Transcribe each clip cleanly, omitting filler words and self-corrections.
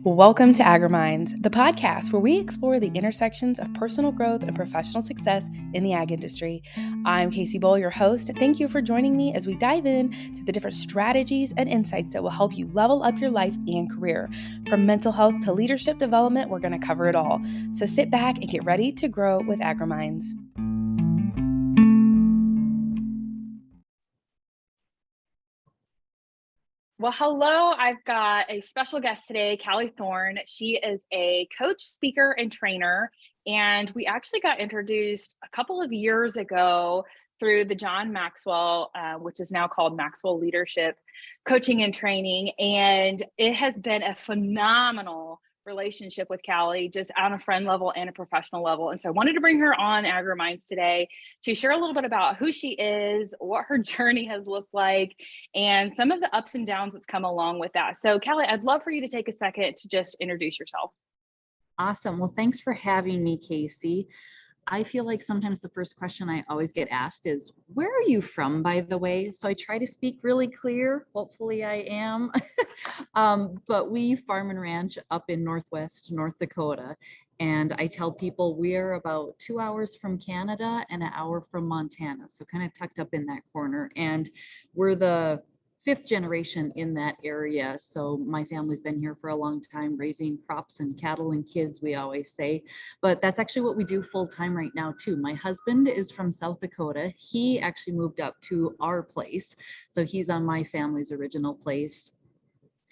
Welcome to AgriMinds, the podcast where we explore the intersections of personal growth and professional success in the ag industry. I'm Kacee, your host. Thank you for joining me as we dive in to the different strategies and insights that will help you level up your life and career. From mental health to leadership development, we're going to cover it all. So sit back and get ready to grow with AgriMinds. Well, hello. I've got a special guest today, Calli Thorne. She is a coach, speaker, and trainer. And we actually got introduced a couple of years ago through the John Maxwell, which is now called Maxwell Leadership Coaching and Training. And it has been a phenomenal relationship with Calli, just on a friend level and a professional level. And so I wanted to bring her on AgriMinds today to share a little bit about who she is, what her journey has looked like, and some of the ups and downs that's come along with that. So Calli, I'd love for you to take a second to just introduce yourself. Awesome. Well, thanks for having me, Kacee. I feel like sometimes the first question I always get asked is, where are you from, by the way? So I try to speak really clear. Hopefully I am. But we farm and ranch up in Northwest North Dakota. And I tell people we're about 2 hours from Canada and an hour from Montana. So kind of tucked up in that corner. And we're the fifth generation in that area. So my family's been here for a long time, raising crops and cattle and kids, we always say. But that's actually what we do full time right now too. My husband is from South Dakota. He actually moved up to our place. So he's on my family's original place.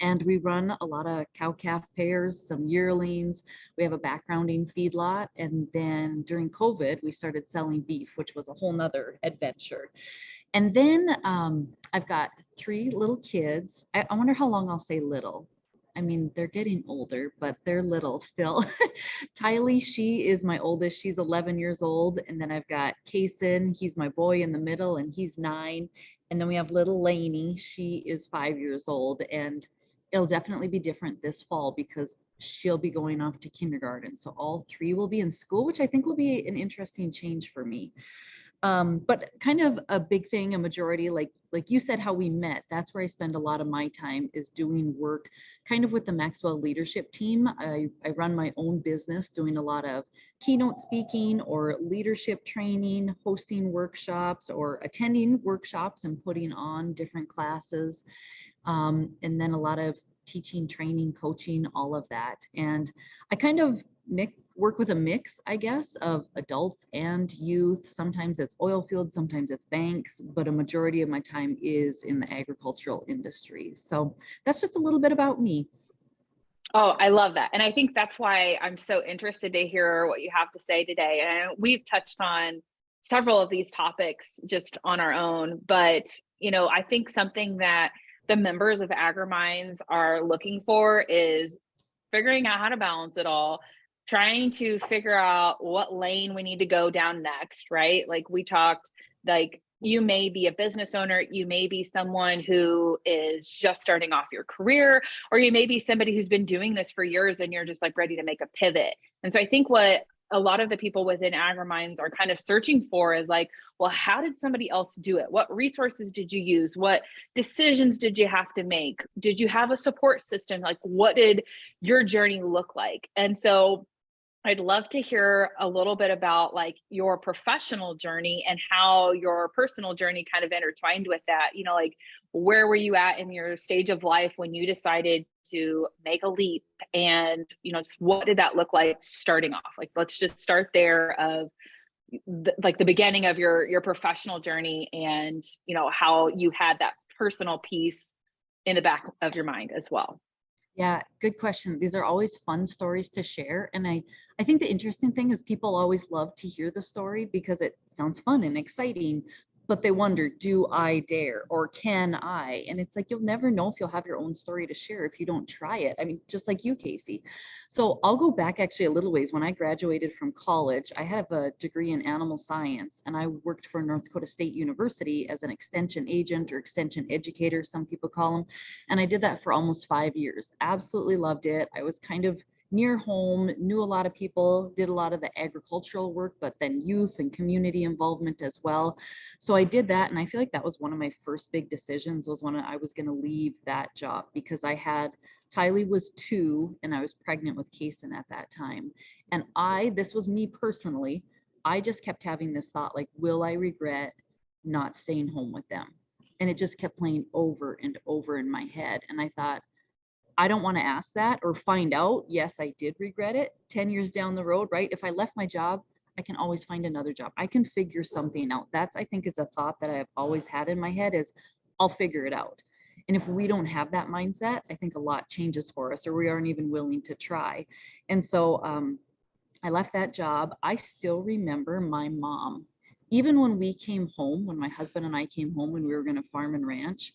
And we run a lot of cow-calf pairs, some yearlings. We have a background in feedlot. And then during COVID, we started selling beef, which was a whole nother adventure. And then I've got 3 little kids. I wonder how long I'll say little. I mean, they're getting older, but they're little still. Tylee, she is my oldest. She's 11 years old. And then I've got Kacee, he's my boy in the middle, and he's 9. And then we have little Lainey. She is 5 years old. And it'll definitely be different this fall because she'll be going off to kindergarten. So all 3 will be in school, which I think will be an interesting change for me. But kind of a big thing, a majority, like you said, how we met, that's where I spend a lot of my time is doing work kind of with the Maxwell leadership team. I run my own business doing a lot of keynote speaking or leadership training, hosting workshops or attending workshops and putting on different classes. And then a lot of teaching, training, coaching, all of that. And I kind of work with a mix, I guess, of adults and youth. Sometimes it's oil fields, sometimes it's banks, but a majority of my time is in the agricultural industry. So that's just a little bit about me. Oh, I love that. And I think that's why I'm so interested to hear what you have to say today. And we've touched on several of these topics just on our own, but I think something that the members of AgriMinds are looking for is figuring out how to balance it all, trying to figure out what lane we need to go down next, right? Like we talked, like you may be a business owner, you may be someone who is just starting off your career, or you may be somebody who's been doing this for years and you're just like ready to make a pivot. And so I think what a lot of the people within AgriMinds are kind of searching for is like, well, how did somebody else do it? What resources did you use? What decisions did you have to make? Did you have a support system? Like, what did your journey look like? And so I'd love to hear a little bit about like your professional journey and how your personal journey kind of intertwined with that. Like where were you at in your stage of life when you decided to make a leap? And, just what did that look like starting off? Like, let's just start there of the beginning of your professional journey and, how you had that personal piece in the back of your mind as well. Yeah, good question. These are always fun stories to share. And I think the interesting thing is people always love to hear the story because it sounds fun and exciting, but they wonder, do I dare or can I? And it's like, you'll never know if you'll have your own story to share if you don't try it. I mean, just like you, Kacee. So I'll go back actually a little ways. When I graduated from college, I have a degree in animal science and I worked for North Dakota State University as an extension agent or extension educator, some people call them. And I did that for almost 5 years. Absolutely loved it. I was kind of near home, knew a lot of people, did a lot of the agricultural work, but then youth and community involvement as well. So I did that. And I feel like that was one of my first big decisions, was when I was going to leave that job, because Tylee was 2 and I was pregnant with Kacee at that time. And this was me personally, I just kept having this thought, like, will I regret not staying home with them? And it just kept playing over and over in my head. And I thought, I don't want to ask that or find out. Yes, I did regret it 10 years down the road, right? If I left my job, I can always find another job. I can figure something out. That's, I think, is a thought that I've always had in my head, is I'll figure it out. And if we don't have that mindset, I think a lot changes for us, or we aren't even willing to try. And so I left that job. I still remember my mom, even when we came home, when my husband and I came home, when we were going to farm and ranch,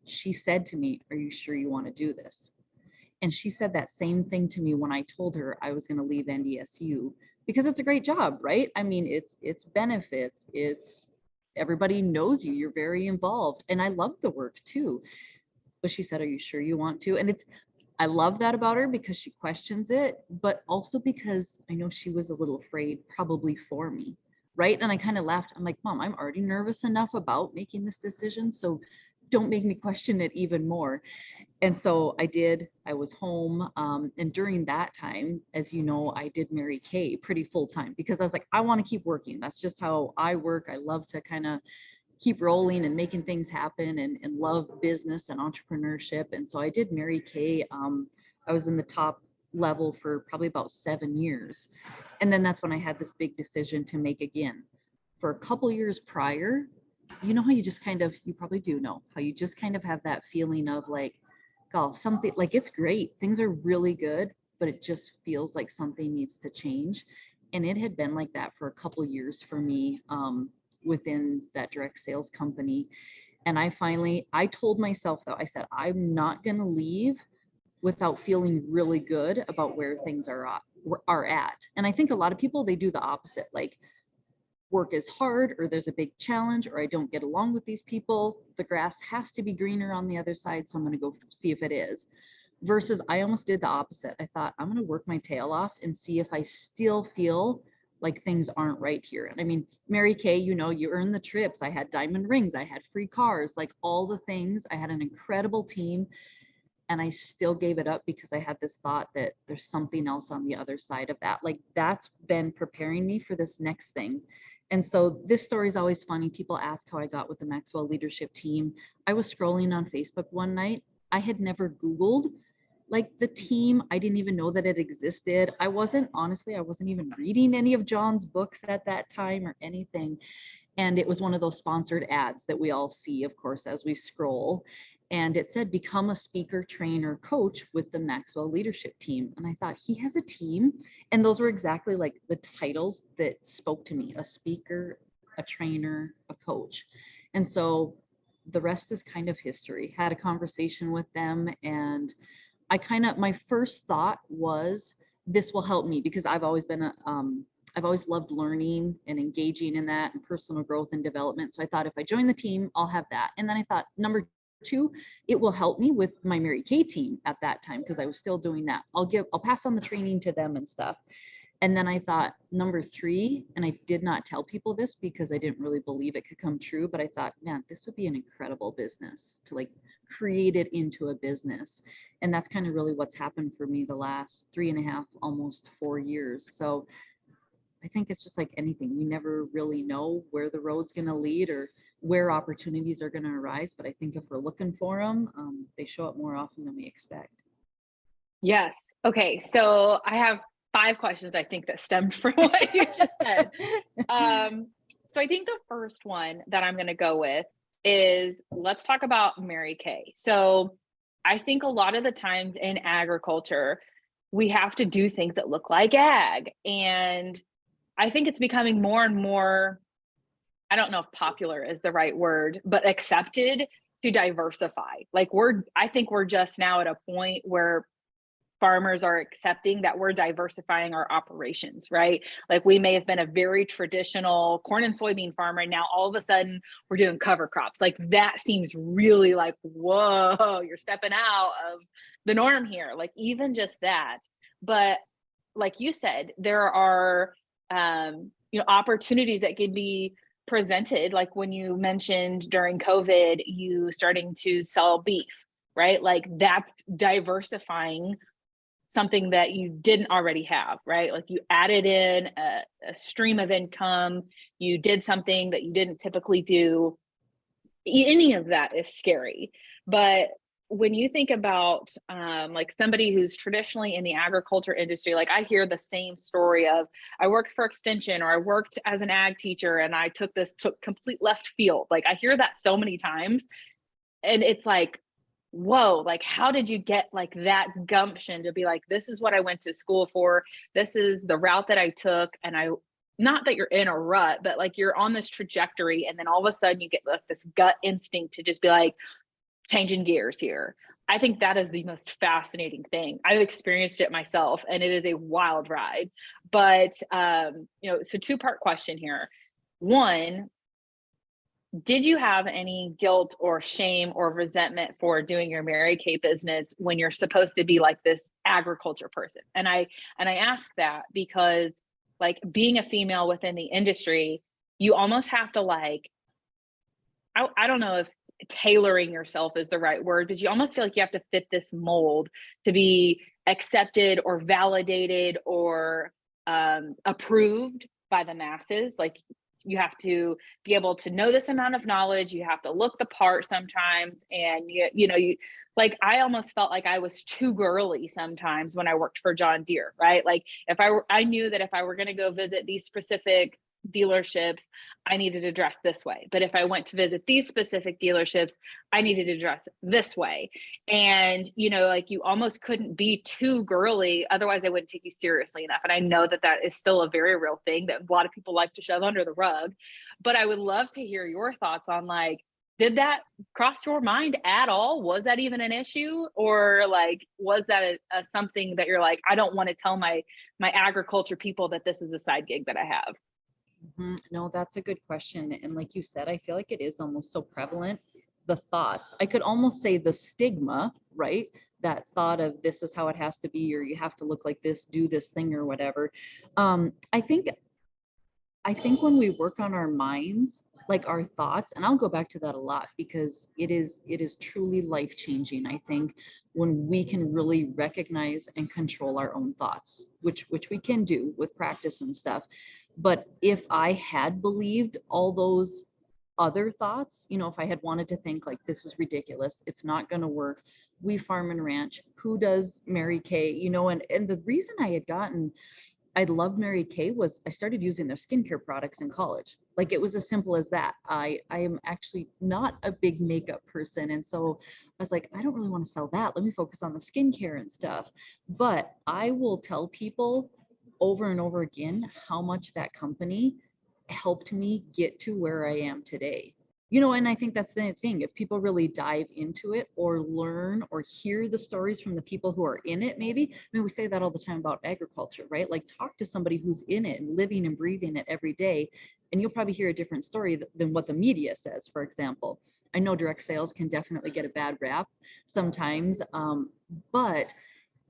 she said to me, "Are you sure you want to do this?" And she said that same thing to me when I told her I was going to leave NDSU, because it's a great job, right? I mean, it's benefits, it's everybody knows you, you're very involved, and I love the work too. But she said, "Are you sure you want to?" And I love that about her, because she questions it, but also because I know she was a little afraid, probably for me, right? And I kind of laughed. I'm like, "Mom, I'm already nervous enough about making this decision, so don't make me question it even more." And so I did. I was home. And during that time, as you know, I did marry Kay pretty full time, because I was like, I want to keep working. That's just how I work. I love to kind of keep rolling and making things happen, and love business and entrepreneurship. And so I did marry Kay. I was in the top level for probably about 7 years. And then that's when I had this big decision to make again. For a couple years prior, you know how you just kind of, you probably do know how you just kind of have that feeling of like, God, something, like, it's great, things are really good, but it just feels like something needs to change. And it had been like that for a couple years for me, within that direct sales company. And I told myself, though, I said, I'm not going to leave without feeling really good about where things are at. And I think a lot of people, they do the opposite, like, work is hard, or there's a big challenge, or I don't get along with these people, the grass has to be greener on the other side, so I'm going to go see if it is. Versus I almost did the opposite. I thought, I'm going to work my tail off and see if I still feel like things aren't right here. And I mean, Mary Kay, you know, you earn the trips. I had diamond rings, I had free cars, like all the things. I had an incredible team, and I still gave it up because I had this thought that there's something else on the other side of that. Like, that's been preparing me for this next thing. And so this story is always funny. People ask how I got with the Maxwell leadership team. I was scrolling on Facebook one night. I had never Googled like the team. I didn't even know that it existed. I wasn't even reading any of John's books at that time or anything. And it was one of those sponsored ads that we all see, of course, as we scroll. And it said, become a speaker, trainer, coach with the Maxwell leadership team. And I thought, he has a team. And those were exactly like the titles that spoke to me: a speaker, a trainer, a coach. And so the rest is kind of history. Had a conversation with them, and my first thought was, this will help me, because I've always loved learning and engaging in that, and personal growth and development. So I thought, if I join the team, I'll have that. And then I thought, number 2, it will help me with my Mary Kay team at that time, because I was still doing that. I'll pass on the training to them and stuff. And then I thought, number 3, and I did not tell people this because I didn't really believe it could come true, but I thought, man, this would be an incredible business to like create it into a business. And that's kind of really what's happened for me the last 3.5, almost 4 years. So I think it's just like anything. You never really know where the road's going to lead or where opportunities are going to arise. But I think if we're looking for them, they show up more often than we expect. Yes. Okay. So I have 5 questions, I think, that stemmed from what you just said. So I think the first one that I'm going to go with is, let's talk about Mary Kay. So I think a lot of the times in agriculture, we have to do things that look like ag. And I think it's becoming more and more, I don't know if popular is the right word, but accepted to diversify. Like, I think we're just now at a point where farmers are accepting that we're diversifying our operations, right? Like, we may have been a very traditional corn and soybean farmer, and now all of a sudden we're doing cover crops. Like, that seems really like, whoa, you're stepping out of the norm here. Like, even just that. But like you said, there are, opportunities that could be presented. Like when you mentioned during COVID, you starting to sell beef, right? Like that's diversifying something that you didn't already have, right? Like you added in a stream of income, you did something that you didn't typically do. Any of that is scary. But when you think about like somebody who's traditionally in the agriculture industry, like I hear the same story of I worked for extension, or I worked as an ag teacher and I took complete left field. Like I hear that so many times, and it's like, whoa, like how did you get like that gumption to be like, this is what I went to school for, this is the route that I took, and I, not that you're in a rut, but like you're on this trajectory, and then all of a sudden you get like this gut instinct to just be like changing gears here. I think that is the most fascinating thing. I've experienced it myself, and it is a wild ride. But so two-part question here. One, did you have any guilt or shame or resentment for doing your Mary Kay business when you're supposed to be like this agriculture person? And I ask that because like being a female within the industry, you almost have to like, I don't know if tailoring yourself is the right word, but you almost feel like you have to fit this mold to be accepted or validated or approved by the masses. Like you have to be able to know this amount of knowledge. You have to look the part sometimes. And you like, I almost felt like I was too girly sometimes when I worked for John Deere, right? Like if I knew that if I were going to go visit these specific dealerships, I needed to dress this way. But if I went to visit these specific dealerships, I needed to dress this way. And, like you almost couldn't be too girly. Otherwise I wouldn't take you seriously enough. And I know that that is still a very real thing that a lot of people like to shove under the rug. But I would love to hear your thoughts on like, did that cross your mind at all? Was that even an issue? Or like, was that a something that you're like, I don't want to tell my agriculture people that this is a side gig that I have? No, that's a good question. And like you said, I feel like it is almost so prevalent. The thoughts, I could almost say the stigma, right? That thought of this is how it has to be, or you have to look like this, do this thing or whatever. I think when we work on our minds, like our thoughts, and I'll go back to that a lot because it is truly life-changing. I think when we can really recognize and control our own thoughts, which we can do with practice and stuff. But if I had believed all those other thoughts, if I had wanted to think like, this is ridiculous, it's not going to work, we farm and ranch, who does Mary Kay, and the reason I loved Mary Kay was I started using their skincare products in college. Like it was as simple as that. I am actually not a big makeup person. And so I was like, I don't really want to sell that. Let me focus on the skincare and stuff. But I will tell people over and over again how much that company helped me get to where I am today. And I think that's the thing. If people really dive into it or learn or hear the stories from the people who are in it, maybe, I mean, we say that all the time about agriculture, right? Like talk to somebody who's in it and living and breathing it every day, and you'll probably hear a different story than what the media says, for example. I know direct sales can definitely get a bad rap sometimes, but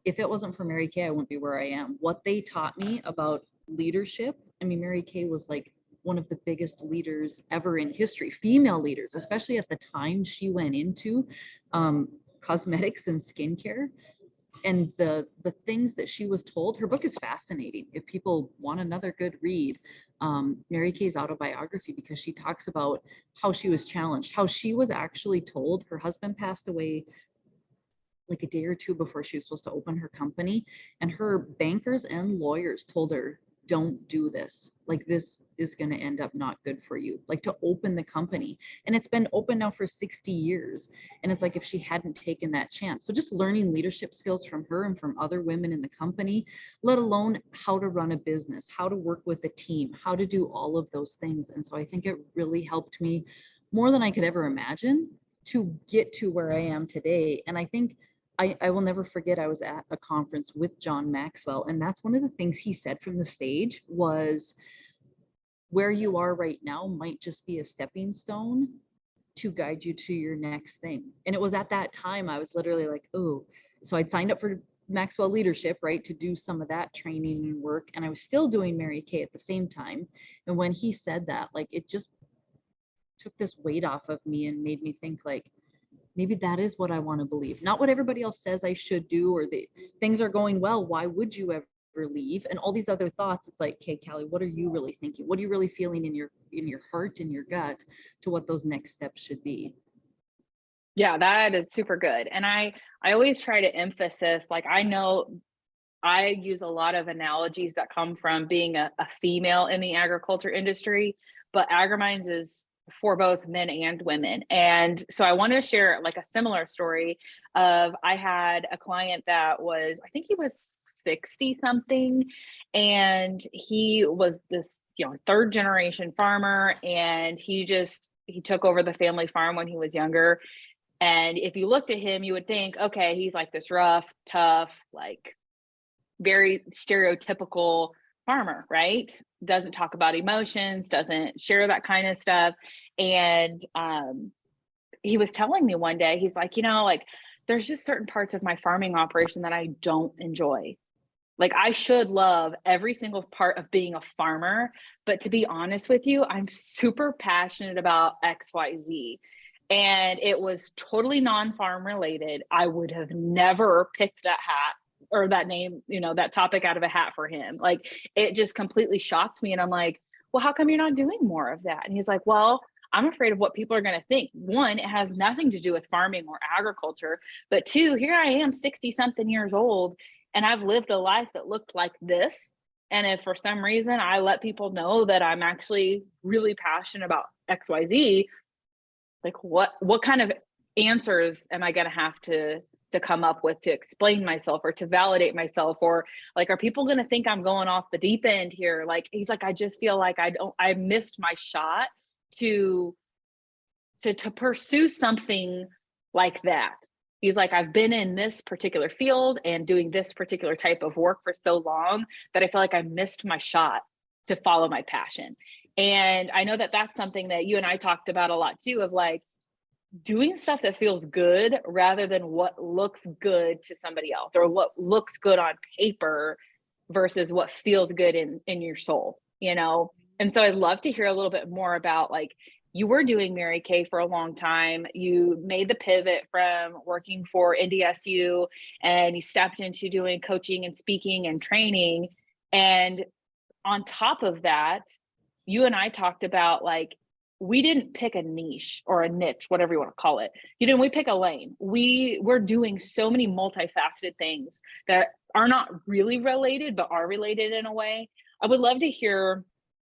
if it wasn't for Mary Kay, I wouldn't be where I am. What they taught me about leadership, I mean, Mary Kay was like one of the biggest leaders ever in history, female leaders, especially at the time she went into cosmetics and skincare. And the things that she was told, her book is fascinating. If people want another good read, Mary Kay's autobiography, because she talks about how she was challenged, how she was actually told, her husband passed away like a day or two before she was supposed to open her company, and her bankers and lawyers told her, don't do this. Like this is going to end up not good for you, like to open the company. And it's been open now for 60 years. And it's like if she hadn't taken that chance. So just learning leadership skills from her and from other women in the company, let alone how to run a business, how to work with a team, how to do all of those things. And so I think it really helped me more than I could ever imagine to get to where I am today. And I think I will never forget, I was at a conference with John Maxwell, and that's one of the things he said from the stage was, where you are right now might just be a stepping stone to guide you to your next thing. And it was at that time I was literally like, oh, so I'd signed up for Maxwell Leadership, right, to do some of that training and work. And I was still doing Mary Kay at the same time. And when he said that, like, it just took this weight off of me and made me think, like, maybe that is what I want to believe. Not what everybody else says I should do, or the things are going well. Why would you ever leave? And all these other thoughts. It's like, okay, Callie, what are you really thinking? What are you really feeling in your heart, in your gut, to what those next steps should be? Yeah, that is super good. And I always try to emphasize, like, I know I use a lot of analogies that come from being a female in the agriculture industry, but AgriMinds is for both men and women. And so I want to share like a similar story of, I had a client that was, I think he was 60 something, and he was this, third generation farmer, and he took over the family farm when he was younger. And if you looked at him, you would think, okay, he's like this rough, tough, like very stereotypical farmer, right? Doesn't talk about emotions, doesn't share that kind of stuff. And he was telling me one day, he's like, like, there's just certain parts of my farming operation that I don't enjoy. Like, I should love every single part of being a farmer, but to be honest with you, I'm super passionate about XYZ. And it was totally non-farm related. I would have never picked that hat or that name, that topic out of a hat for him. Like, it just completely shocked me. And I'm like, well, how come you're not doing more of that? And he's like, well, I'm afraid of what people are going to think. One, it has nothing to do with farming or agriculture, but two, here I am 60 something years old, and I've lived a life that looked like this. And if for some reason I let people know that I'm actually really passionate about XYZ, like, what kind of answers am I going to have to come up with to explain myself or to validate myself? Or like, are people going to think I'm going off the deep end here? Like, he's like, I just feel like I missed my shot to pursue something like that. He's like, I've been in this particular field and doing this particular type of work for so long that I feel like I missed my shot to follow my passion. And I know that that's something that you and I talked about a lot too, of like doing stuff that feels good rather than what looks good to somebody else, or what looks good on paper versus what feels good in your soul, And so I'd love to hear a little bit more about, like, you were doing Mary Kay for a long time. You made the pivot from working for NDSU and you stepped into doing coaching and speaking and training. And on top of that, you and I talked about, like, we didn't pick a niche or a niche, whatever you want to call it. We pick a lane. We're doing so many multifaceted things that are not really related, but are related in a way. I would love to hear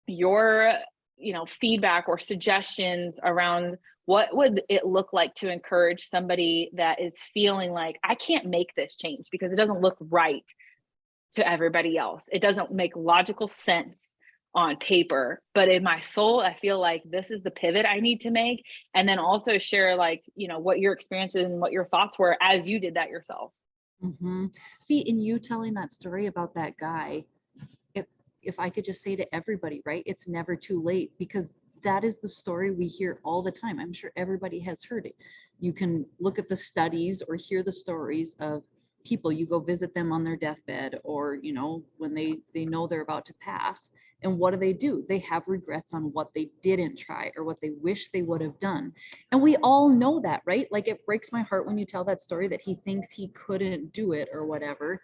your, feedback or suggestions around what would it look like to encourage somebody that is feeling like, I can't make this change because it doesn't look right to everybody else. It doesn't make logical sense on paper, but in my soul, I feel like this is the pivot I need to make. And then also share, like, what your experiences and what your thoughts were as you did that yourself. Mm-hmm. See, in you telling that story about that guy, if I could just say to everybody, right, it's never too late, because that is the story we hear all the time. I'm sure everybody has heard it. You can look at the studies or hear the stories of people. You go visit them on their deathbed, or when they know they're about to pass, and what do? They have regrets on what they didn't try or what they wish they would have done. And we all know that, right? Like, it breaks my heart when you tell that story that he thinks he couldn't do it or whatever.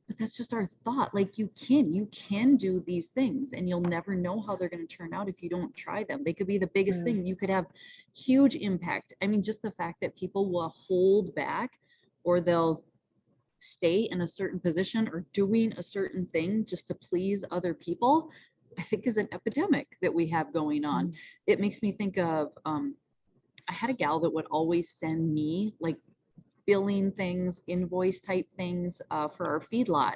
But that's just our thought. Like, you can do these things, and you'll never know how they're going to turn out if you don't try them. They could be the biggest thing. You could have huge impact. I mean, just the fact that people will hold back, or they'll stay in a certain position or doing a certain thing just to please other people, I think is an epidemic that we have going on. It makes me think of, I had a gal that would always send me, like, billing things, invoice type things for our feedlot.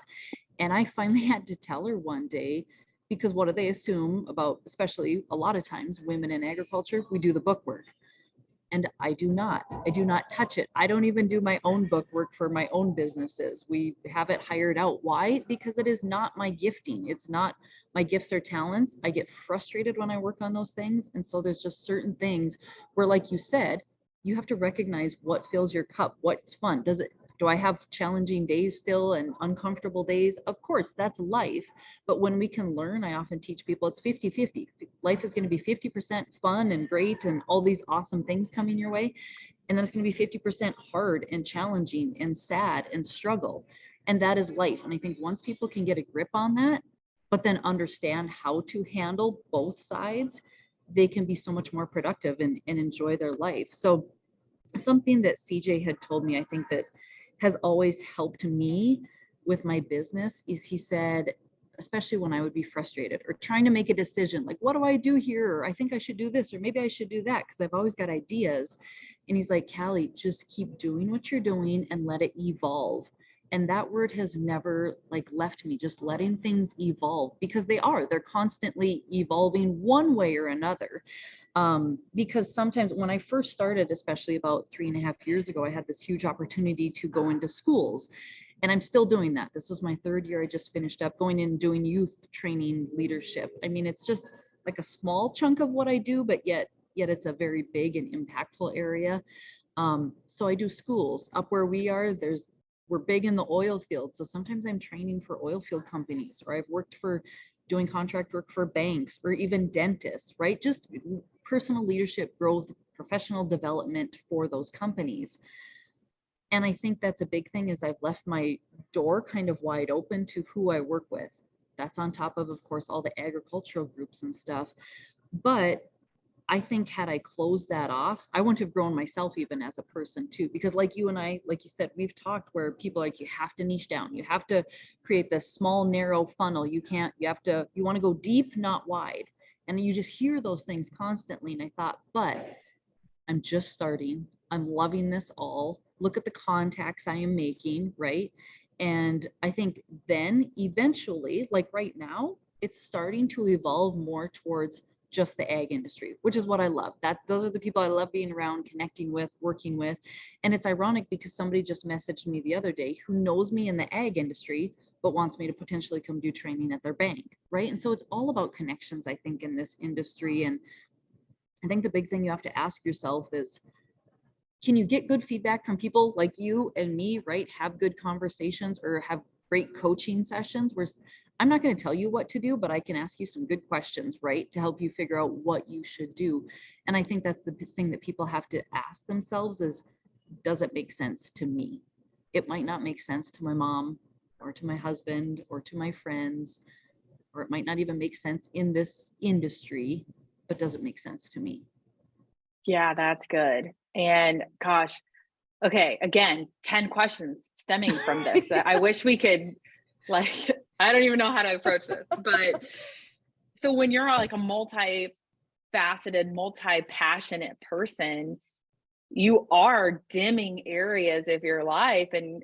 And I finally had to tell her one day, because what do they assume about, especially a lot of times, women in agriculture? We do the book work. And I do not touch it. I don't even do my own book work for my own businesses. We have it hired out. Why? Because it is not my gifting. It's not my gifts or talents. I get frustrated when I work on those things. And so there's just certain things where, like you said, you have to recognize what fills your cup, what's fun. Do I have challenging days still and uncomfortable days? Of course, that's life. But when we can learn, I often teach people it's 50-50. Life is going to be 50% fun and great and all these awesome things coming your way. And then it's going to be 50% hard and challenging and sad and struggle. And that is life. And I think once people can get a grip on that, but then understand how to handle both sides, they can be so much more productive and enjoy their life. So something that CJ had told me, I think that has always helped me with my business is he said, especially when I would be frustrated or trying to make a decision, like, what do I do here? Or I think I should do this, or maybe I should do that, because I've always got ideas. And he's like, Calli, just keep doing what you're doing and let it evolve. And that word has never like left me, just letting things evolve, because they're constantly evolving one way or another. Because sometimes when I first started, especially about 3.5 years ago, I had this huge opportunity to go into schools, and I'm still doing that. This was my 3rd year. I just finished up going in doing youth training leadership. I mean, it's just like a small chunk of what I do, but yet it's a very big and impactful area. So I do schools up where we are. We're big in the oil field. So sometimes I'm training for oil field companies, or I've worked for doing contract work for banks or even dentists, right? Just personal leadership growth, professional development for those companies. And I think that's a big thing, is I've left my door kind of wide open to who I work with. That's on top of course, all the agricultural groups and stuff. But I think had I closed that off, I wouldn't have grown myself even as a person too, because like you and I, like you said, we've talked where people are like, you have to niche down. You have to create this small, narrow funnel. You want to go deep, not wide. And you just hear those things constantly. And I thought, but I'm just starting. I'm loving this all. Look at the contacts I am making, right? And I think then eventually, like right now, it's starting to evolve more towards just the ag industry, which is what I love. Those are the people I love being around, connecting with, working with. And it's ironic because somebody just messaged me the other day who knows me in the ag industry, but wants me to potentially come do training at their bank, right? And so it's all about connections, I think, in this industry. And I think the big thing you have to ask yourself is, can you get good feedback from people like you and me, right? Have good conversations or have great coaching sessions where I'm not going to tell you what to do, but I can ask you some good questions, right? To help you figure out what you should do. And I think that's the thing that people have to ask themselves is, does it make sense to me? It might not make sense to my mom or to my husband or to my friends, or it might not even make sense in this industry, but does it make sense to me? Yeah, that's good. And gosh, okay, again, 10 questions stemming from this that I wish we could, like, I don't even know how to approach this. But so when you're like a multi-faceted, multi-passionate person, you are dimming areas of your life and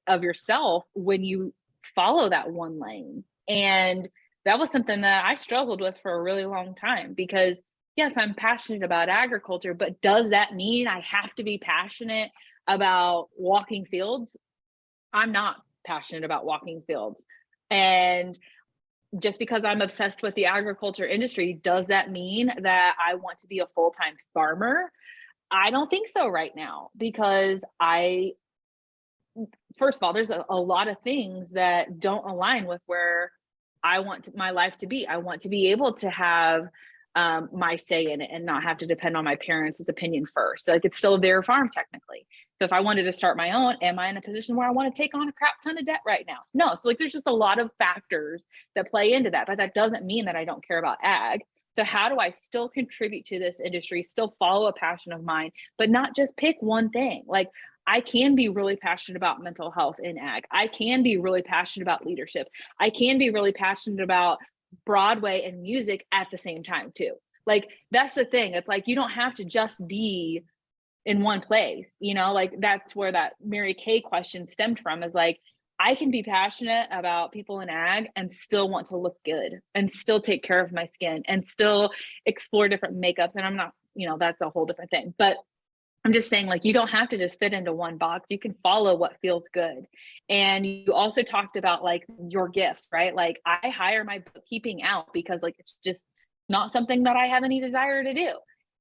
of yourself when you follow that one lane. And that was something that I struggled with for a really long time, because yes, I'm passionate about agriculture, but does that mean I have to be passionate about walking fields? I'm not passionate about walking fields. And just because I'm obsessed with the agriculture industry, does that mean that I want to be a full-time farmer? I don't think so right now, because first of all, there's a lot of things that don't align with where I want my life to be. I want to be able to have my say in it and not have to depend on my parents' opinion first. So like, it's still their farm technically. So if I wanted to start my own, am I in a position where I want to take on a crap ton of debt right now? No. So like, there's just a lot of factors that play into that, but that doesn't mean that I don't care about ag. So how do I still contribute to this industry, still follow a passion of mine, but not just pick one thing? Like, I can be really passionate about mental health in ag. I can be really passionate about leadership. I can be really passionate about Broadway and music at the same time too. Like, that's the thing. It's like, you don't have to just be in one place, like that's where that Mary Kay question stemmed from, is like, I can be passionate about people in ag and still want to look good and still take care of my skin and still explore different makeups. And I'm not, that's a whole different thing, but I'm just saying, like, you don't have to just fit into one box. You can follow what feels good. And you also talked about like your gifts, right? Like, I hire my bookkeeping out because like, it's just not something that I have any desire to do.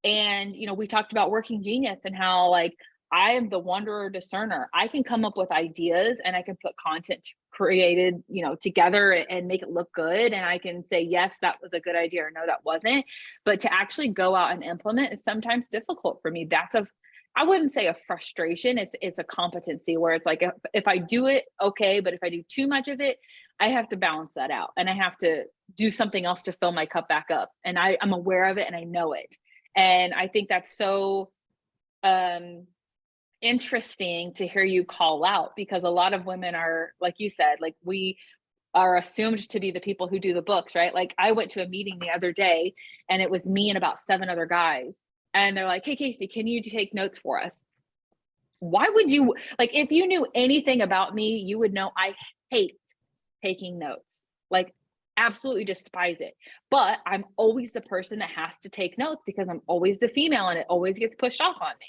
And, we talked about Working Genius and how like I am the wanderer discerner. I can come up with ideas and I can put content created, together and make it look good. And I can say, yes, that was a good idea, or no, that wasn't. But to actually go out and implement is sometimes difficult for me. I wouldn't say a frustration. It's a competency where it's like, if I do it, okay. But if I do too much of it, I have to balance that out and I have to do something else to fill my cup back up. And I'm aware of it and I know it. And I think that's so, interesting to hear you call out, because a lot of women are, like you said, like we are assumed to be the people who do the books, right? Like I went to a meeting the other day and it was me and about 7 other guys. And they're like, hey, Kacee, can you take notes for us? Why would you, like, if you knew anything about me, you would know I hate taking notes. Like, absolutely despise it. But I'm always the person that has to take notes because I'm always the female and it always gets pushed off on me.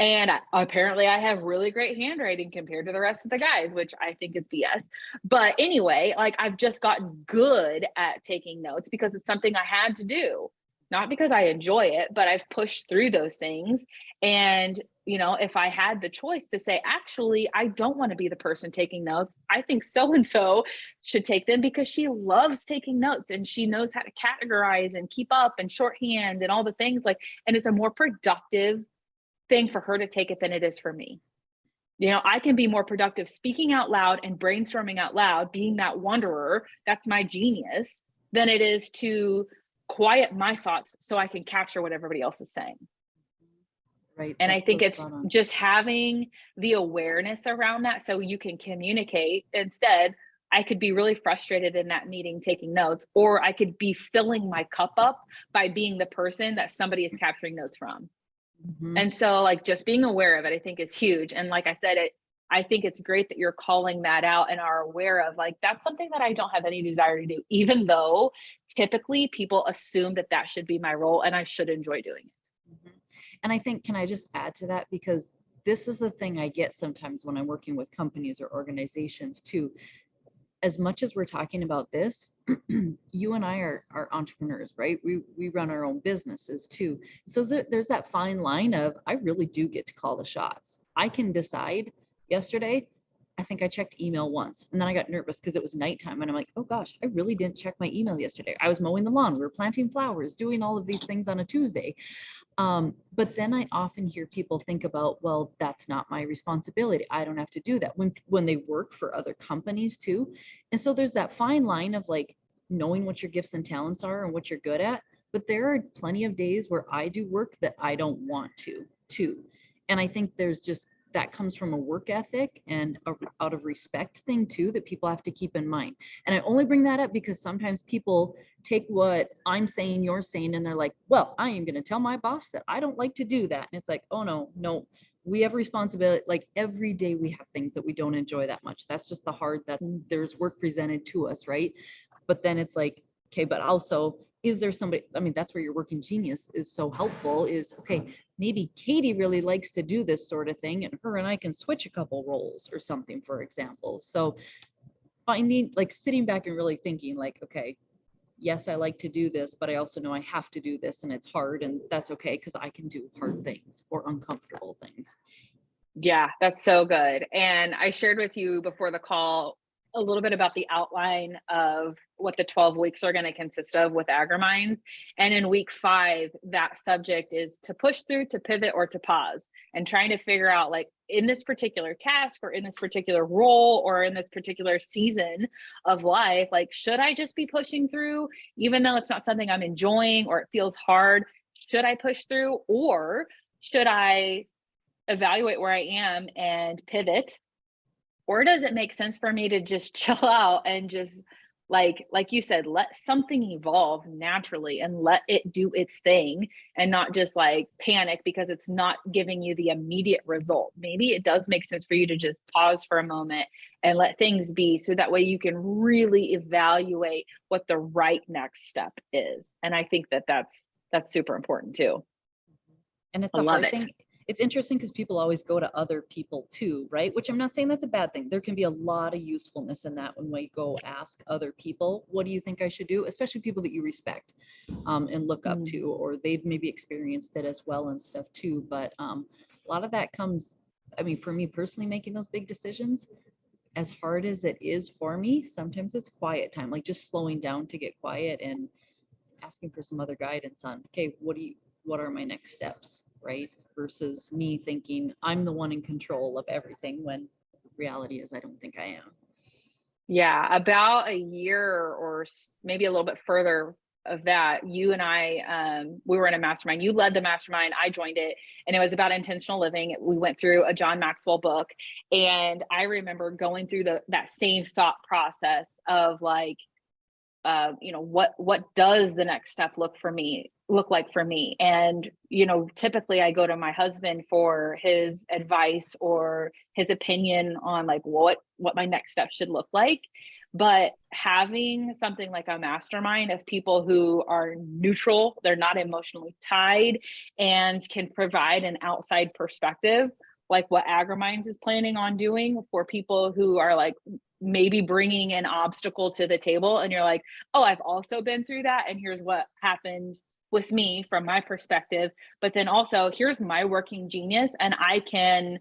And apparently I have really great handwriting compared to the rest of the guys, which I think is BS. But anyway, like I've just gotten good at taking notes because it's something I had to do, not because I enjoy it, but I've pushed through those things. And, if I had the choice to say, actually, I don't want to be the person taking notes, I think so-and-so should take them because she loves taking notes and she knows how to categorize and keep up and shorthand and all the things, like, and it's a more productive thing for her to take it than it is for me. I can be more productive speaking out loud and brainstorming out loud, being that wanderer, that's my genius, than it is to quiet my thoughts so I can capture what everybody else is saying. Right. And I think it's just having the awareness around that so you can communicate. Instead, I could be really frustrated in that meeting taking notes, or I could be filling my cup up by being the person that somebody is capturing notes from. Mm-hmm. And so like just being aware of it, I think is huge. And like I said, I think it's great that you're calling that out and are aware of, like, that's something that I don't have any desire to do, even though typically people assume that that should be my role and I should enjoy doing it. Mm-hmm. And I think, can I just add to that? Because this is the thing I get sometimes when I'm working with companies or organizations too. As much as we're talking about this, you and I are entrepreneurs, right? We run our own businesses too. So there's that fine line of, I really do get to call the shots. I can decide. Yesterday, I think I checked email once, and then I got nervous because it was nighttime, and I'm like, oh gosh, I really didn't check my email yesterday. I was mowing the lawn, we were planting flowers, doing all of these things on a Tuesday. But then I often hear people think about, well, that's not my responsibility. I don't have to do that when they work for other companies too. And so there's that fine line of like knowing what your gifts and talents are and what you're good at. But there are plenty of days where I do work that I don't want to too. And I think there's just, that comes from a work ethic and out of respect thing too, that people have to keep in mind. And I only bring that up because sometimes people take what I'm saying, you're saying, and they're like, well, I am going to tell my boss that I don't like to do that. And it's like, oh no, we have responsibility. Like every day we have things that we don't enjoy that much. That's just there's work presented to us, right? But then it's like, okay, but also, is there somebody, I mean, that's where your working genius is so helpful, is, okay, maybe Katie really likes to do this sort of thing, and her and I can switch a couple roles or something, for example. So finding, like, sitting back and really thinking like, okay, yes, I like to do this, but I also know I have to do this and it's hard, and that's okay because I can do hard things or uncomfortable things. Yeah, that's so good. And I shared with you before the call a little bit about the outline of what the 12 weeks are going to consist of with Agriminds. And in week 5, that subject is to push through, to pivot, or to pause, and trying to figure out, like, in this particular task or in this particular role or in this particular season of life, like, should I just be pushing through, even though it's not something I'm enjoying or it feels hard? Should I push through, or should I evaluate where I am and pivot? Or does it make sense for me to just chill out and just, like you said, let something evolve naturally and let it do its thing, and not just like panic because it's not giving you the immediate result? Maybe it does make sense for you to just pause for a moment and let things be, so that way you can really evaluate what the right next step is. And I think that that's super important too. And it's a hard thing. It's interesting because people always go to other people too, right? Which I'm not saying that's a bad thing. There can be a lot of usefulness in that when we go ask other people, what do you think I should do? Especially people that you respect and look up to, or they've maybe experienced it as well and stuff too. But a lot of that comes, I mean, for me personally, making those big decisions, as hard as it is for me, sometimes it's quiet time, like just slowing down to get quiet and asking for some other guidance on, okay, what are my next steps, right? Versus me thinking I'm the one in control of everything, when reality is I don't think I am. Yeah, about a year or maybe a little bit further of that, you and I, we were in a mastermind. You led the mastermind, I joined it, and it was about intentional living. We went through a John Maxwell book, and I remember going through that same thought process of like, what does the next step look like for me? And typically I go to my husband for his advice or his opinion on like what my next step should look like. But having something like a mastermind of people who are neutral, they're not emotionally tied, and can provide an outside perspective, like what Agriminds is planning on doing for people who are like maybe bringing an obstacle to the table, and you're like, oh, I've also been through that, and here's what happened with me from my perspective, but then also here's my working genius, and I can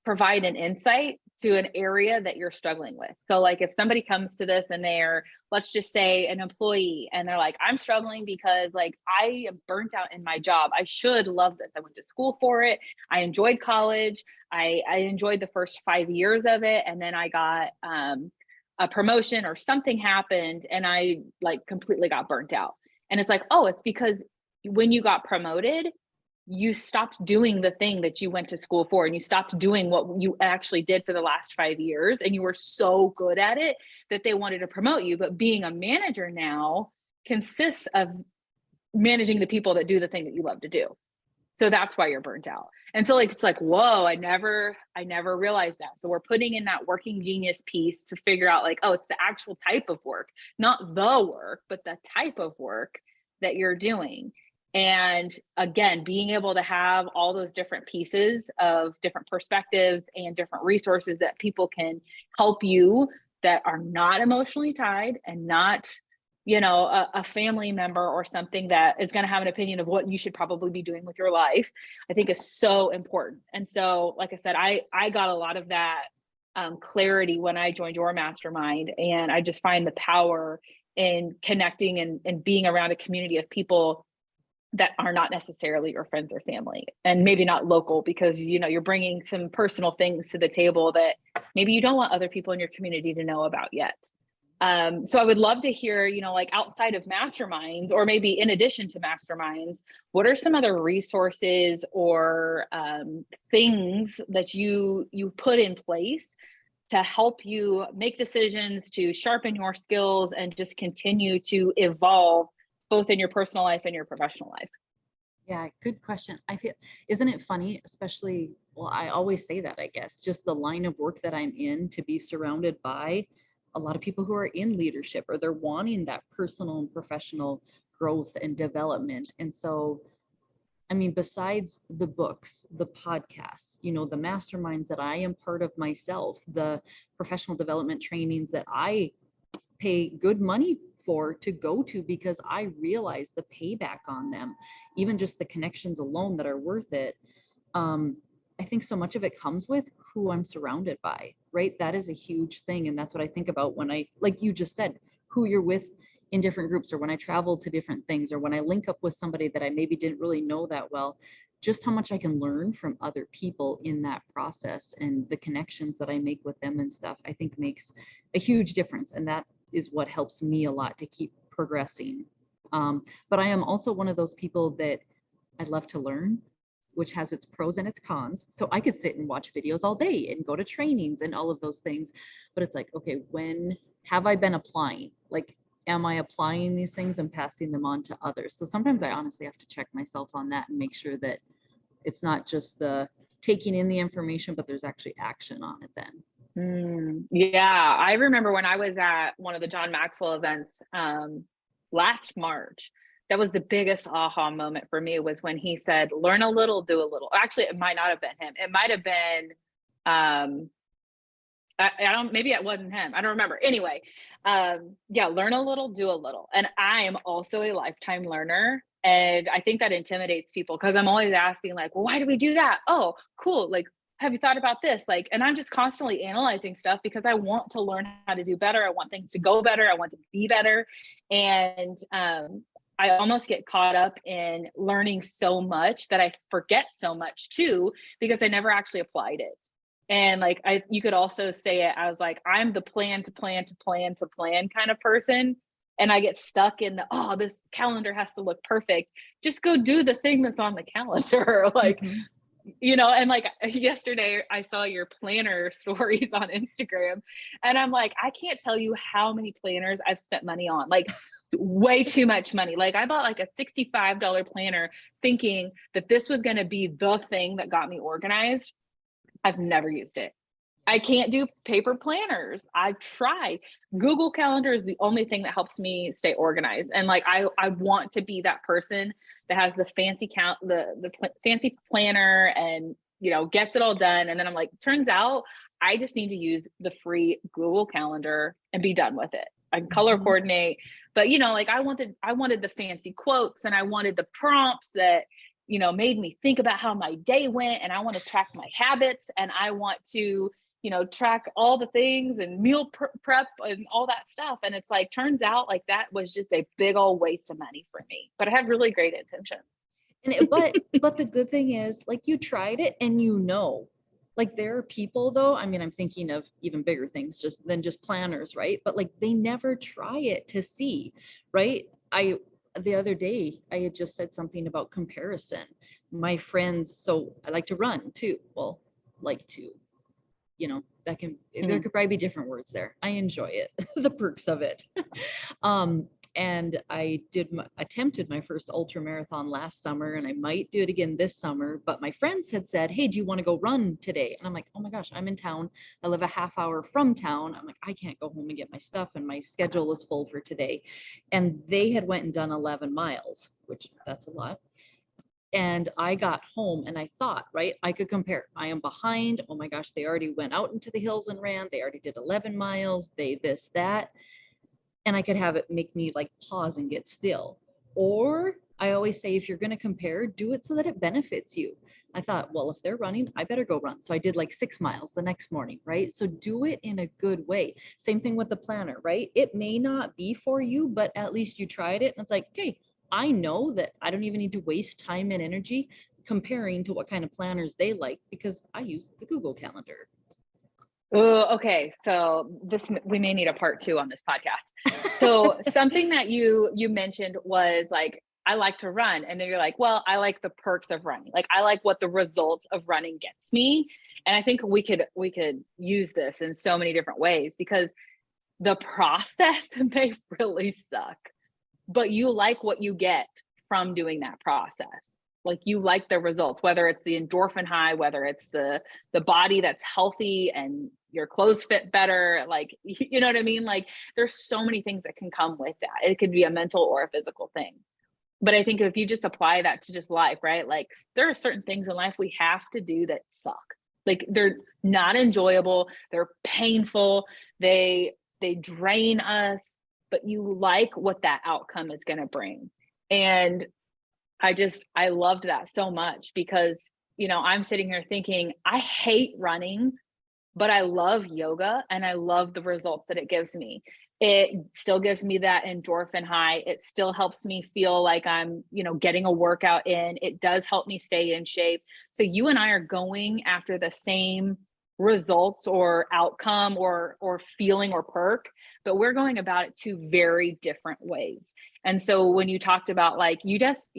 provide an insight to an area that you're struggling with. So like if somebody comes to this and they're, let's just say an employee, and they're like, I'm struggling because like I am burnt out in my job. I should love this. I went to school for it. I enjoyed college. I enjoyed the first 5 years of it. And then I got a promotion or something happened and I like completely got burnt out. And it's like, oh, it's because when you got promoted, you stopped doing the thing that you went to school for, and you stopped doing what you actually did for the last 5 years. And you were so good at it that they wanted to promote you. But being a manager now consists of managing the people that do the thing that you love to do. So that's why you're burnt out. And so like, it's like, whoa, I never realized that. So we're putting in that working genius piece to figure out like, oh, it's the actual type of work, not the work, but the type of work that you're doing. And again, being able to have all those different pieces of different perspectives and different resources that people can help you that are not emotionally tied and not, a family member or something that is going to have an opinion of what you should probably be doing with your life, I think is so important. And so, like I said, I got a lot of that clarity when I joined your mastermind. And I just find the power in connecting and being around a community of people that are not necessarily your friends or family, and maybe not local, because you're bringing some personal things to the table that maybe you don't want other people in your community to know about yet. So I would love to hear, like outside of masterminds, or maybe in addition to masterminds, what are some other resources or things that you put in place to help you make decisions, to sharpen your skills, and just continue to evolve both in your personal life and your professional life? Yeah, good question. I feel, isn't it funny, especially, well, I always say that, I guess, just the line of work that I'm in, to be surrounded by a lot of people who are in leadership, or they're wanting that personal and professional growth and development. And so, I mean, besides the books, the podcasts, the masterminds that I am part of myself, the professional development trainings that I pay good money for to go to, because I realize the payback on them, even just the connections alone that are worth it. I think so much of it comes with who I'm surrounded by, right? That is a huge thing. And that's what I think about when I, like you just said, who you're with in different groups, or when I travel to different things, or when I link up with somebody that I maybe didn't really know that well, just how much I can learn from other people in that process, and the connections that I make with them and stuff, I think makes a huge difference. And that is what helps me a lot to keep progressing. But I am also one of those people that I love to learn, which has its pros and its cons. So I could sit and watch videos all day and go to trainings and all of those things. But it's like, okay, when have I been applying? Like, am I applying these things and passing them on to others? So sometimes I honestly have to check myself on that and make sure that it's not just the taking in the information, but there's actually action on it then. Yeah, I remember when I was at one of the John Maxwell events last March, that was the biggest aha moment for me, was when he said, learn a little, do a little. Actually, it might not have been him. It might have been, maybe it wasn't him. I don't remember. Anyway, yeah, learn a little, do a little. And I am also a lifetime learner. And I think that intimidates people because I'm always asking like, well, why do we do that? Oh, cool. Like, have you thought about this? Like, and I'm just constantly analyzing stuff because I want to learn how to do better. I want things to go better. I want to be better. And I almost get caught up in learning so much that I forget so much too, because I never actually applied it. And like, you could also say it as like, I'm the plan to plan to plan to plan kind of person. And I get stuck in the, oh, this calendar has to look perfect. Just go do the thing that's on the calendar. Like, and like yesterday I saw your planner stories on Instagram and I'm like, I can't tell you how many planners I've spent money on, like way too much money. Like I bought like a $65 planner thinking that this was going to be the thing that got me organized. I've never used it. I can't do paper planners. I've tried. Google Calendar is the only thing that helps me stay organized. And like, I want to be that person that has the fancy fancy planner and, gets it all done. And then I'm like, turns out I just need to use the free Google Calendar and be done with it. I can color coordinate, but like I wanted the fancy quotes and I wanted the prompts that, made me think about how my day went, and I want to track my habits, and I want to, track all the things and meal prep and all that stuff. And it's like, turns out like that was just a big old waste of money for me, but I had really great intentions. And but the good thing is like you tried it and like there are people though, I mean, I'm thinking of even bigger things than just planners, right? But like they never try it to see, right? The other day I had just said something about comparison. My friends, so I like to run too. Well, like to, there could probably be different words there. I enjoy it, the perks of it. And I attempted my first ultra marathon last summer, and I might do it again this summer. But my friends had said, hey, do you want to go run today? And I'm like, oh my gosh, I'm in town. I live a half hour from town. I'm like, I can't go home and get my stuff, and my schedule is full for today. And they had went and done 11 miles, which that's a lot. And I got home and I thought, right, I could compare. I am behind. Oh my gosh, they already went out into the hills and ran. They already did 11 miles. They this, that. And I could have it make me like pause and get still. Or I always say, if you're going to compare, do it so that it benefits you. I thought, well, if they're running, I better go run. So I did like 6 miles the next morning, right? So do it in a good way. Same thing with the planner, right? It may not be for you, but at least you tried it. And it's like, okay, I know that I don't even need to waste time and energy comparing to what kind of planners they like because I use the Google Calendar. Oh, okay. So we may need a part 2 on this podcast. So something that you mentioned was like, I like to run. And then you're like, well, I like the perks of running. Like I like what the results of running gets me. And I think we could use this in so many different ways because the process may really suck, but you like what you get from doing that process. Like you like the results, whether it's the endorphin high, whether it's the body that's healthy and your clothes fit better. Like, you know what I mean? Like there's so many things that can come with that. It could be a mental or a physical thing. But I think if you just apply that to just life, right? Like there are certain things in life we have to do that suck. Like they're not enjoyable. They're painful. They drain us, but you like what that outcome is going to bring. And I loved that so much because, I'm sitting here thinking, I hate running, but I love yoga and I love the results that it gives me. It still gives me that endorphin high. It still helps me feel like I'm, getting a workout in. It does help me stay in shape. So you and I are going after the same results or outcome or feeling or perk, but we're going about it 2 very different ways. And so when you talked about like, you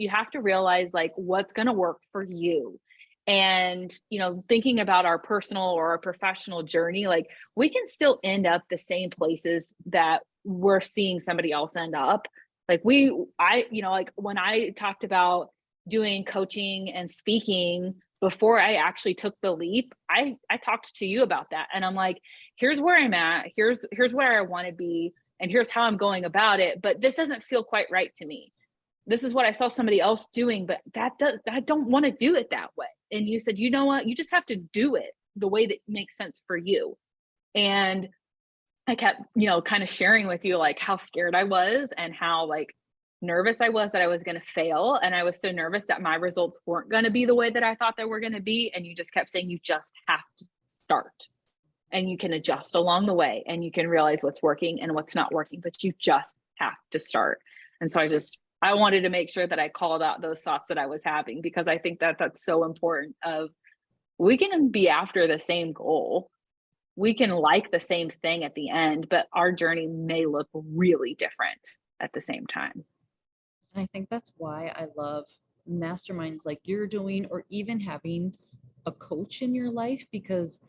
have to realize like what's going to work for you. And, thinking about our personal or our professional journey, like we can still end up the same places that we're seeing somebody else end up. Like like when I talked about doing coaching and speaking before I actually took the leap, I talked to you about that. And I'm like, here's where I'm at. Here's where I want to be. And here's how I'm going about it. But this doesn't feel quite right to me. This is what I saw somebody else doing, but I don't want to do it that way. And you said, you know what, you just have to do it the way that makes sense for you. And I kept, kind of sharing with you like how scared I was and how like nervous I was that I was going to fail. And I was so nervous that my results weren't going to be the way that I thought they were going to be. And you just kept saying, you just have to start, and you can adjust along the way, and you can realize what's working and what's not working, but you just have to start. And so I wanted to make sure that I called out those thoughts that I was having, because I think that that's so important. We can be after the same goal. We can like the same thing at the end, but our journey may look really different at the same time. And I think that's why I love masterminds like you're doing, or even having a coach in your life, because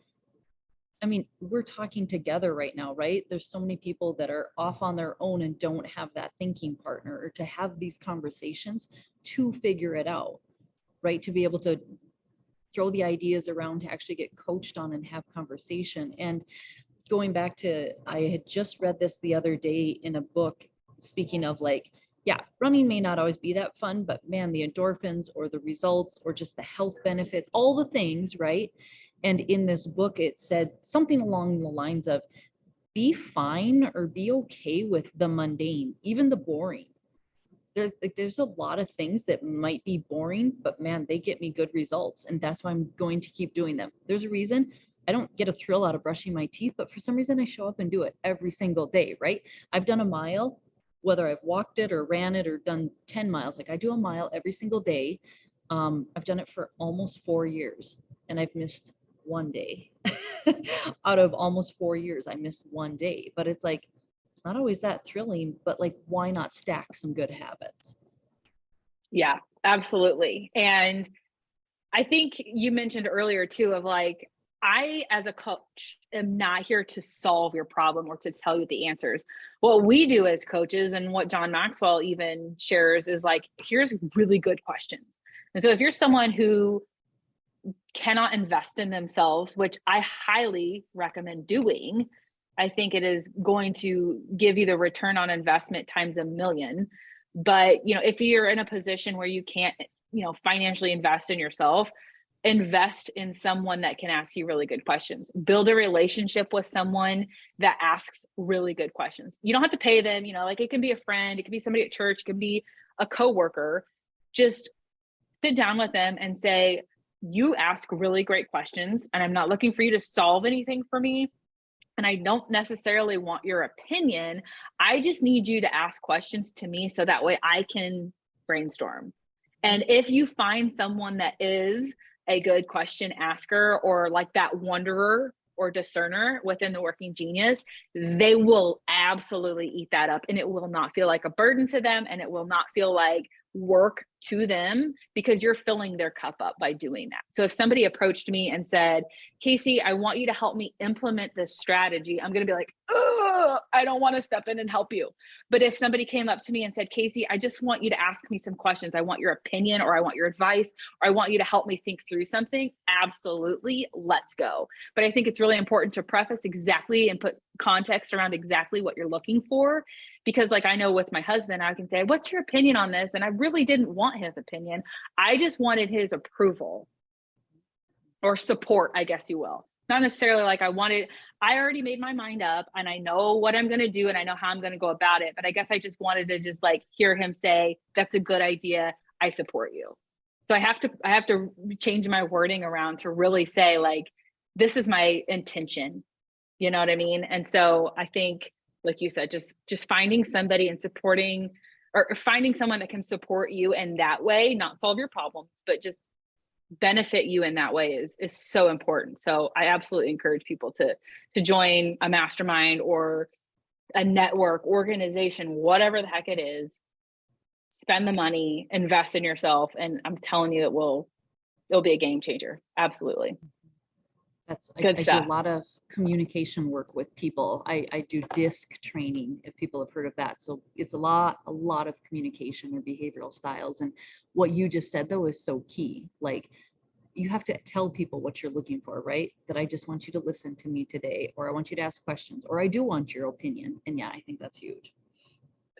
I mean, we're talking together right now, right? There's so many people that are off on their own and don't have that thinking partner, or to have these conversations to figure it out, right? To be able to throw the ideas around, to actually get coached on and have conversation. And going back to, I had just read this the other day in a book, speaking of like, yeah, running may not always be that fun, but man, the endorphins or the results or just the health benefits, all the things, right? And in this book, it said something along the lines of, be fine or be okay with the mundane, even the boring. There's a lot of things that might be boring, but man, they get me good results. And that's why I'm going to keep doing them. There's a reason I don't get a thrill out of brushing my teeth, but for some reason I show up and do it every single day, right? I've done a mile, whether I've walked it or ran it or done 10 miles, like I do a mile every single day. I've done it for almost 4 years, and I've missed one day. Out of almost 4 years, I missed one day. But it's like, it's not always that thrilling, but like, why not stack some good habits? Yeah, absolutely. And I think you mentioned earlier too, of like, I, as a coach, am not here to solve your problem or to tell you the answers. What we do as coaches, and what John Maxwell even shares, is like, here's really good questions. And so if you're someone who cannot invest in themselves, which I highly recommend doing, I think it is going to give you the return on investment times a million. But, if you're in a position where you can't, financially invest in yourself, invest in someone that can ask you really good questions. Build a relationship with someone that asks really good questions. You don't have to pay them, like it can be a friend, it can be somebody at church, it can be a coworker. Just sit down with them and say, you ask really great questions, and I'm not looking for you to solve anything for me. And I don't necessarily want your opinion. I just need you to ask questions to me so that way I can brainstorm. And if you find someone that is a good question asker, or like that wanderer or discerner within the working genius, they will absolutely eat that up, and it will not feel like a burden to them, and it will not feel like work to them, because you're filling their cup up by doing that. So if somebody approached me and said, Kacee, I want you to help me implement this strategy, I'm going to be like, oh, I don't want to step in and help you. But if somebody came up to me and said, Kacee, I just want you to ask me some questions, I want your opinion, or I want your advice, or I want you to help me think through something, absolutely, let's go. But I think it's really important to preface exactly and put context around exactly what you're looking for. Because like, I know with my husband, I can say, what's your opinion on this? And I really didn't want his opinion. I just wanted his approval or support, I guess you will. Not necessarily like I already made my mind up, and I know what I'm going to do, and I know how I'm going to go about it. But I guess I just wanted to just like hear him say, that's a good idea, I support you. So I have to change my wording around to really say like, this is my intention. You know what I mean? And so I think, like you said, just finding somebody and supporting, or finding someone that can support you in that way, not solve your problems, but just benefit you in that way is so important. So I absolutely encourage people to join a mastermind or a network, organization, whatever the heck it is. Spend the money, invest in yourself, and I'm telling you, it'll be a game changer. Absolutely. That's I do a lot of communication work with people. I do DISC training, if people have heard of that. So it's a lot of communication or behavioral styles. And what you just said though is so key. Like, you have to tell people what you're looking for, right? That I just want you to listen to me today, or I want you to ask questions, or I do want your opinion. And yeah, I think that's huge.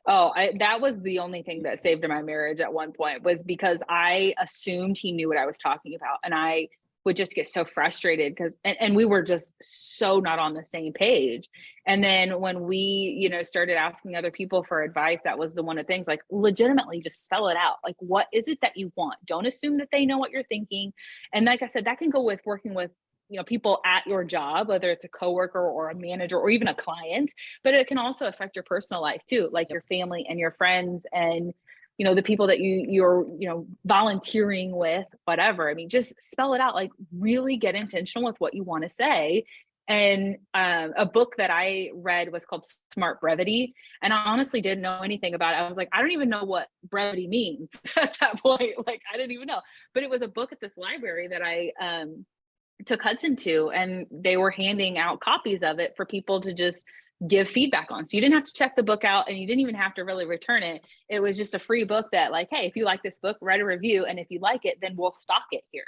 Oh, that was the only thing that saved my marriage at one point, was because I assumed he knew what I was talking about. And I would just get so frustrated because, and we were just so not on the same page. And then when we, you know, started asking other people for advice, that was the one of the things, like, legitimately just spell it out. Like, what is it that you want? Don't assume that they know what you're thinking. And like I said, that can go with working with, you know, people at your job, whether it's a coworker or a manager or even a client, but it can also affect your personal life too, like your family and your friends and, you know, the people that you're, you know, volunteering with, whatever. I mean, just spell it out, like really get intentional with what you want to say. And a book that I read was called Smart Brevity. And I honestly didn't know anything about it. I was like, I don't even know what brevity means at that point. Like, I didn't even know, but it was a book at this library that I took Hudson to, and they were handing out copies of it for people to just give feedback on. So you didn't have to check the book out and you didn't even have to really return it. It was just a free book that, like, hey, if you like this book, write a review. And if you like it, then we'll stock it here.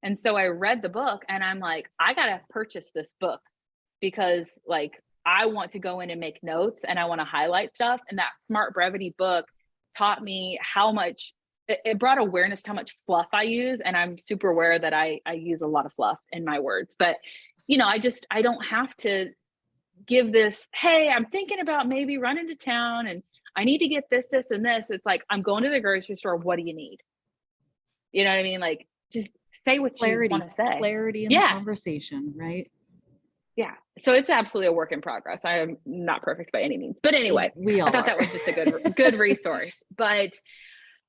And so I read the book and I'm like, I got to purchase this book because, like, I want to go in and make notes and I want to highlight stuff. And that Smart Brevity book taught me how much it brought awareness to how much fluff I use. And I'm super aware that I use a lot of fluff in my words, but, you know, I don't have to give this, hey, I'm thinking about maybe running to town and I need to get this, this, and this. It's like, I'm going to the grocery store. What do you need? You know what I mean? Like, just say what you want to say. Clarity in the conversation, right? Yeah. So it's absolutely a work in progress. I am not perfect by any means, but anyway, I thought that was just a good resource. But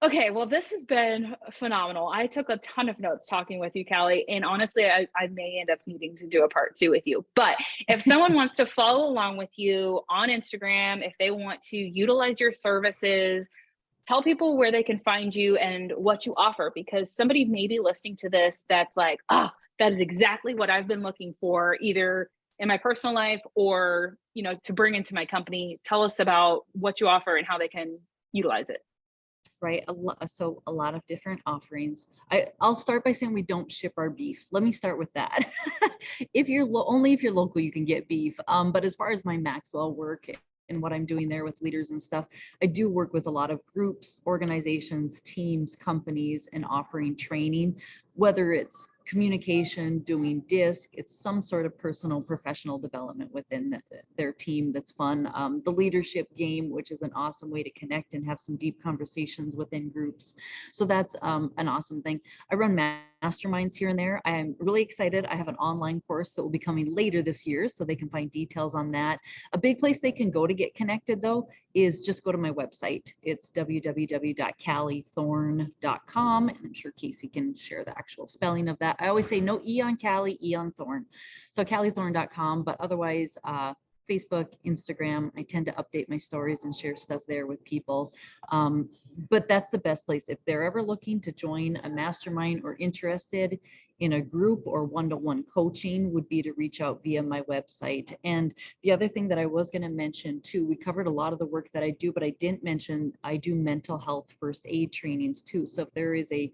okay, well, this has been phenomenal. I took a ton of notes talking with you, Calli, and honestly, I may end up needing to do a part 2 with you. But if someone wants to follow along with you on Instagram, if they want to utilize your services, tell people where they can find you and what you offer, because somebody may be listening to this that's like, oh, that is exactly what I've been looking for, either in my personal life or, you know, to bring into my company. Tell us about what you offer and how they can utilize it. Right. So a lot of different offerings. I'll start by saying we don't ship our beef. Let me start with that. If you're only if you're local, you can get beef. But as far as my Maxwell work and what I'm doing there with leaders and stuff, I do work with a lot of groups, organizations, teams, companies, and offering training, whether it's communication, doing DISC, it's some sort of personal professional development within their team that's fun. The leadership game, which is an awesome way to connect and have some deep conversations within groups. So that's an awesome thing. I run masterminds here and there. I'm really excited. I have an online course that will be coming later this year, so they can find details on that. A big place they can go to get connected, though, is just go to my website. It's www.callithorne.com, and I'm sure Kacee can share the actual spelling of that. I always say no E on Calli, E on Thorne. So callithorne.com, but otherwise, Facebook, Instagram, I tend to update my stories and share stuff there with people. But that's the best place. If they're ever looking to join a mastermind or interested in a group or one-to-one coaching, would be to reach out via my website. And the other thing that I was going to mention too, we covered a lot of the work that I do, but I didn't mention I do mental health first aid trainings too. So if there is a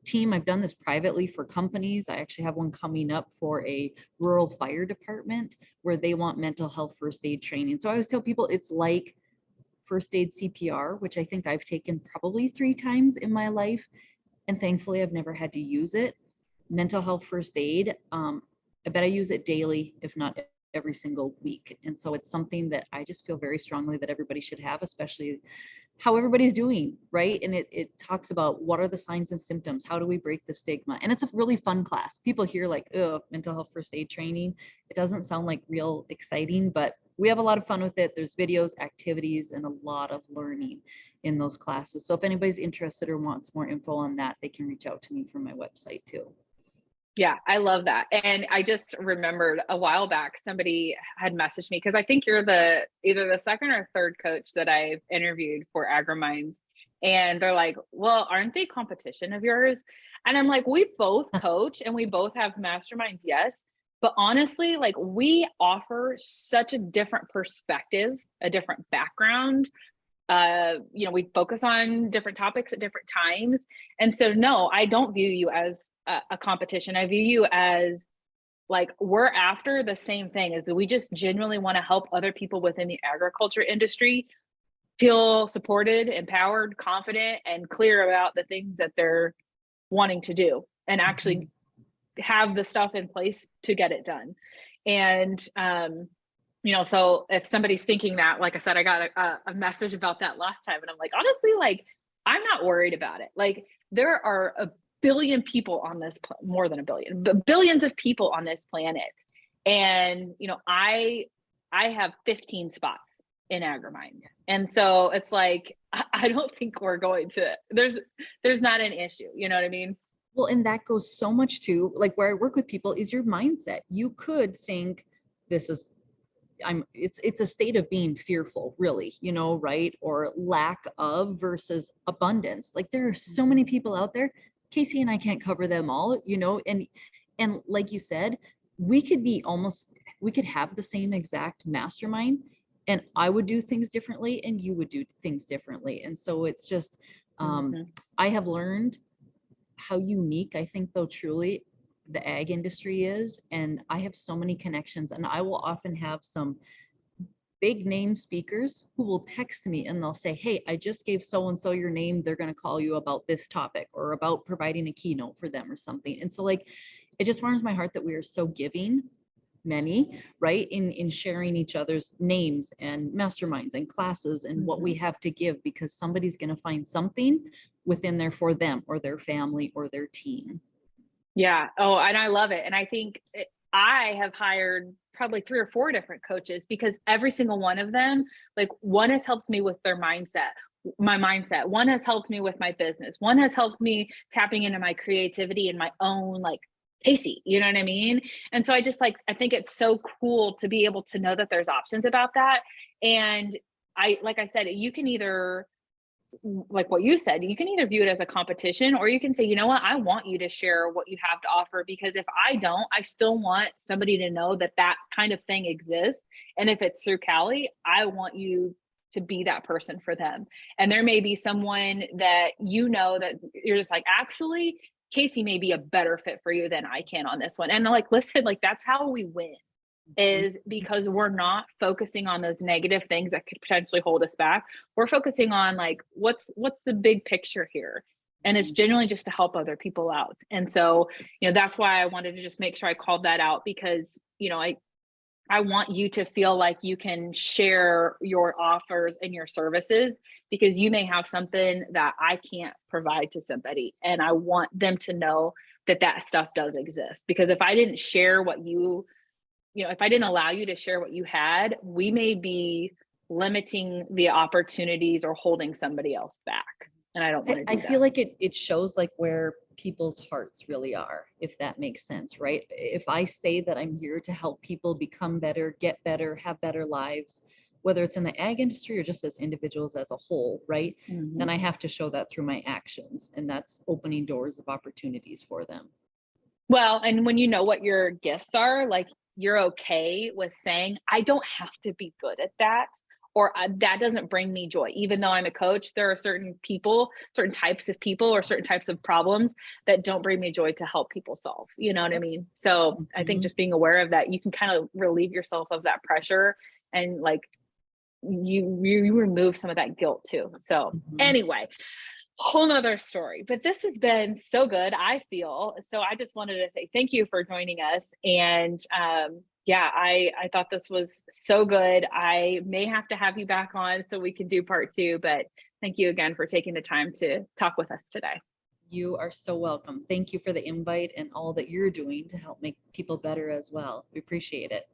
team, I've done this privately for companies. I actually have one coming up for a rural fire department where they want mental health first aid training. So I always tell people it's like first aid CPR, which I think I've taken probably 3 times in my life. And thankfully I've never had to use it. Mental health first aid, I bet I use it daily, if not every single week. And so it's something that I just feel very strongly that everybody should have, especially how everybody's doing, right? And it talks about what are the signs and symptoms, how do we break the stigma? And it's a really fun class. People hear like, oh, mental health first aid training. It doesn't sound like real exciting, but we have a lot of fun with it. There's videos, activities, and a lot of learning in those classes. So if anybody's interested or wants more info on that, they can reach out to me from my website too. Yeah, I love that. And I just remembered a while back, somebody had messaged me, because I think you're either the second or third coach that I've interviewed for AgriMinds. And they're like, well, aren't they competition of yours? And I'm like, we both coach and we both have masterminds, yes. But honestly, like, we offer such a different perspective, a different background. You know, we focus on different topics at different times. And so, no, I don't view you as a competition. I view you as like, we're after the same thing, is that we just genuinely want to help other people within the agriculture industry feel supported, empowered, confident, and clear about the things that they're wanting to do, and actually have the stuff in place to get it done. And, you know, so if somebody's thinking that, like I said, I got a message about that last time, and I'm like, honestly, like, I'm not worried about it. Like, there are a billion people on this, more than a billion, but billions of people on this planet. And, you know, I have 15 spots in Agrimind. And so it's like, I don't think we're going to, there's not an issue. You know what I mean? Well, and that goes so much to, like, where I work with people is your mindset. You could think this is, it's a state of being fearful, really, you know, right? Or lack of versus abundance. Like, there are so many people out there. Kacee and I can't cover them all, you know, and like you said, we could have the same exact mastermind, and I would do things differently and you would do things differently. And so it's just, I have learned how unique I think, though, truly the ag industry is. And I have so many connections, and I will often have some big name speakers who will text me and they'll say, hey, I just gave so-and-so your name. They're going to call you about this topic or about providing a keynote for them or something. And so, like, it just warms my heart that we are so giving, many, right, in sharing each other's names and masterminds and classes and what we have to give, because somebody's going to find something within there for them or their family or their team. Yeah. Oh, and I love it. And I think I have hired probably 3 or 4 different coaches, because every single one of them, like, one has helped me with their mindset, my mindset. One has helped me with my business. One has helped me tapping into my creativity and my own, like, Kacee, you know what I mean? And so I just, like, I think it's so cool to be able to know that there's options about that. And like I said, you can either, like what you said, you can either view it as a competition, or you can say, you know what, I want you to share what you have to offer, because if I don't, I still want somebody to know that that kind of thing exists. And if it's through Calli, I want you to be that person for them. And there may be someone that, you know, that you're just like, actually, Kacee may be a better fit for you than I can on this one. And like, listen, like, that's how we win, is because we're not focusing on those negative things that could potentially hold us back. We're focusing on, like, what's the big picture here. And it's generally just to help other people out. And so, you know, that's why I wanted to just make sure I called that out, because, you know, I want you to feel like you can share your offers and your services, because you may have something that I can't provide to somebody. And I want them to know that that stuff does exist. Because if I didn't share what you know, if I didn't allow you to share what you had, we may be limiting the opportunities or holding somebody else back. And I don't want to do that. I feel like it shows, like, where people's hearts really are, if that makes sense, right? If I say that I'm here to help people become better, get better, have better lives, whether it's in the ag industry or just as individuals as a whole, right? Then I have to show that through my actions, and that's opening doors of opportunities for them. Well, and when you know what your gifts are, like, you're okay with saying, I don't have to be good at that, or that doesn't bring me joy. Even though I'm a coach, there are certain people, certain types of people, or certain types of problems that don't bring me joy to help people solve. You know what I mean? So I think just being aware of that, you can kind of relieve yourself of that pressure, and, like, you remove some of that guilt too. So anyway, whole nother story, but this has been so good, I feel. So I just wanted to say thank you for joining us. And yeah, I thought this was so good. I may have to have you back on so we can do part 2, but thank you again for taking the time to talk with us today. You are so welcome. Thank you for the invite and all that you're doing to help make people better as well. We appreciate it.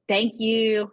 Thank you.